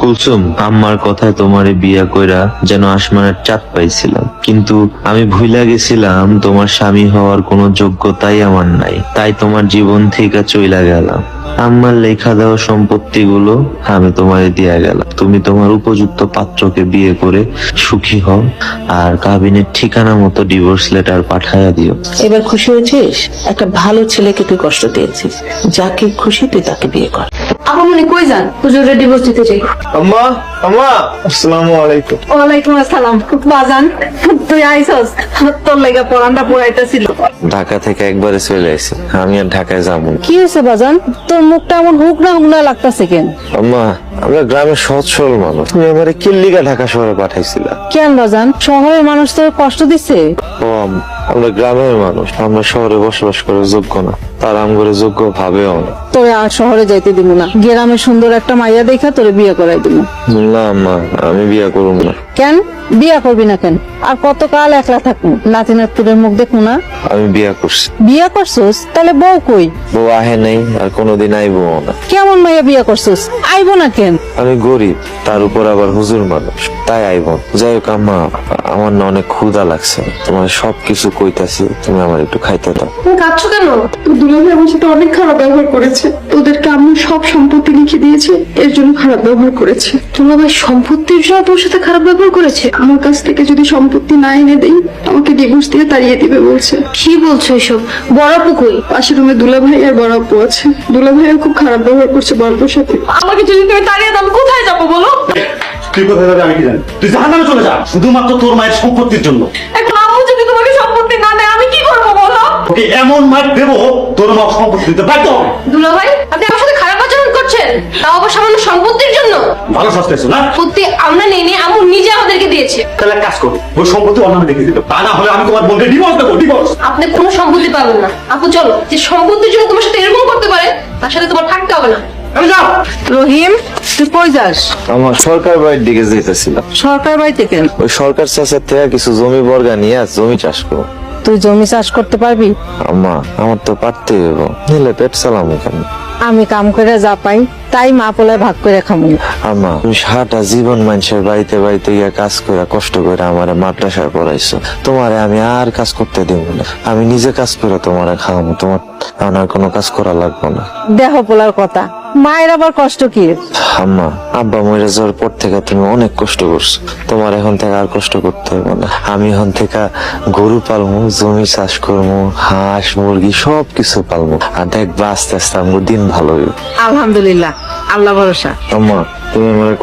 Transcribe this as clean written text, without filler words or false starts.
কুলসুম, আম্মার কথায় তোমারে বিয়া কইরা যেন আসমানের চাঁদ পাইছিলাম, কিন্তু আমি ভুইলা গেছিলাম তোমার স্বামী হওয়ার কোনো যোগ্যতাই আমার নাই, তাই তোমার জীবন থেকে চইলা গেলাম। আম্মার লেখা দেওয়া সম্পত্তি গুলো আমি তোমারে দিয়া গেলাম, তুমি তোমার উপযুক্ত পাত্রকে বিয়ে করে সুখী হও আর কাবিনের ঠিকানা মতো ডিভোর্স লেটার পাঠাইয়া দিও। এবার খুশি হয়েছিস? একটা ভালো ছেলেকে তুই কষ্ট দিয়েছিস, যাকে খুশি তুই তাকে বিয়ে কর। আপামনি কই যান? হুজুরের ডিভোর্স দিতে চাই। আম্মা, আম্মা, আসসালামু আলাইকুম। ওয়ালাইকুম আসসালাম। বাজান তুই আইছস? তোর লাগা পরানটা পুরাইতাছিল। ঢাকা থেকে একবারে চলে আসি, আমি আর ঢাকায় যাবো না। কি হয়েছে বাজান? তোর মুখটা এমন হুকনা হুকনা লাগতাছে কেন? আম্মা, আমরা গ্রামের সহজ সরল মানুষ, তুমি আমার কিল্লিগা ঢাকা শহরে পাঠাইছিলা। কেন বাজান? শহরের মানুষ তোর কষ্ট দিছে? ও আমরা গ্রামের মানুষ, আমরা শহরে বসবাস করার যোগ্য না, তার আমগরে যোগ্য ভাবেও না। তোরে আর শহরে যাইতে দিব না, গ্রামে সুন্দর একটা মাইয়া দেখা তোরে বিয়ে করাই দিব। না আম্মা, আমি বিয়া করব না। কেন বিয়া করবি না কেন? আর কতকাল একলা থাকবো? নাতি নাতকুরের মুখ দেখবো না? আমি বিয়া করছি। বিয়া করছোস? তাহলে বউ কই? বউ আহে নাই আর কোনোদিন আইবো না। কেমন মাইয়া বিয়া করছোস? আইবো না কেন? আমি গরিব, তার উপর আবার হুজুর মানুষ, তাই আইবো। যাই হোক আম্মা, আমার না অনেক ক্ষুধা লাগছে, তোমার সবকিছু কইতাছি, তুমি আমার একটু খাইতে দাও। তুমি কাঁদছো কেন? তোর দুলাভাই আমার সাথে অনেক খারাপ ব্যবহার করেছে। তোদেরকে আম্মু সব সম্পত্তি লিখে দিয়েছে, এর জন্য খারাপ ব্যবহার করেছে। দুলাভাই সম্পত্তির জন্য তোর সাথে খারাপ ব্যবহার করেছে? আমার কাছ থেকে যদি সম্পত্তি না এনে দেই, আমাকে ডিভোর্স দিয়ে তাড়িয়ে দিবে বলছে। কি বলছো এসব? বড় আপু কই? পাশের রুমে দুলাভাই আর বড় আপু আছে। দুলাভাইও খুব খারাপ ব্যবহার করছে বড় আপুর সাথে। আমাকে যদি তুমি তাড়িয়ে দাও আমি কোথায় যাবো বলো? তুই কোথায় যাবে আমি কি জানি? তুই জাহান্নামে চলে যা, শুধুমাত্র তোর মায়ের সম্পত্তির জন্য। এখন আম্মু যদি তোমাকে সম্পত্তি না দেয় আমি কি করবো বলো? ওকে এমন মার দেবো, তোর মা সম্পত্তি দিতে বাধ্য হবে। দুলাভাই আপনি আমার সাথে খারাপ আচরণ করছেন, তাও আবার সামান্য সম্পত্তির জন্য। ভালো সস্তাইছো না? সম্পত্তি আমরা নেইনি, আম্মু নিজে আমাদেরকে দিয়েছে। তাহলে এক কাজ করো, ওই সম্পত্তি অন্য নামে লিখে দিতে, তা না হলে আমি তোমার বোনকে ডিভোর্স দেবো, ডিভোর্স। আপনি কোনো সম্পত্তি পাবেন না। আপু চলো, যে সম্পত্তির জন্য তোমার সাথে এরকম করতে পারে তার সাথে তোমার থাকতে হবে না। আমি যাও। রহিম, তুই কই যাস? আমার সরকার বাড়ির দিকে যেতেছিলাম। সরকার বাড়িতে কেন? ওই সরকার চাষের থেকে কিছু জমি বর্গা নিয়ে জমি চাষ করবো। তুই জমি চাষ করতে পারবি? আম্মা, আমার তো পারতে হইব, নিলে পেট চালামো কেন? আমি কাম করে যা পাই তাই মা পোলায় ভাগ করে খামু। আম্মা, তুমি সারাটা জীবন মানুষের বাড়িতে বাড়িতে গিয়া কাজ করে কষ্ট করে আমার মাদ্রাসায় পড়াইছো, তোমারে আমি আর কাজ করতে দিব না, আমি নিজে কাজ করে তোমারে খাওয়াবো, তোমার আর কোনো কাজ করা লাগবে না। দেহ পোলার কথা, মায়ের আবার কষ্ট কি? আম্মা, আব্বা মরে যাওয়ার পর থেকে তুমি অনেক কষ্ট করছো, তোমার এখন থেকে আর কষ্ট করতে হবে না। আমি এখন থেকে গরু পালবো, জমি চাষ করবো, হাঁস মুরগি সবকিছু পালবো, আর দেখবা আস্তে আস্তে আমার দিন ভালো হইব। আলহামদুলিল্লাহ, আল্লাহ ভরসা। আম্মা, তুমি আমার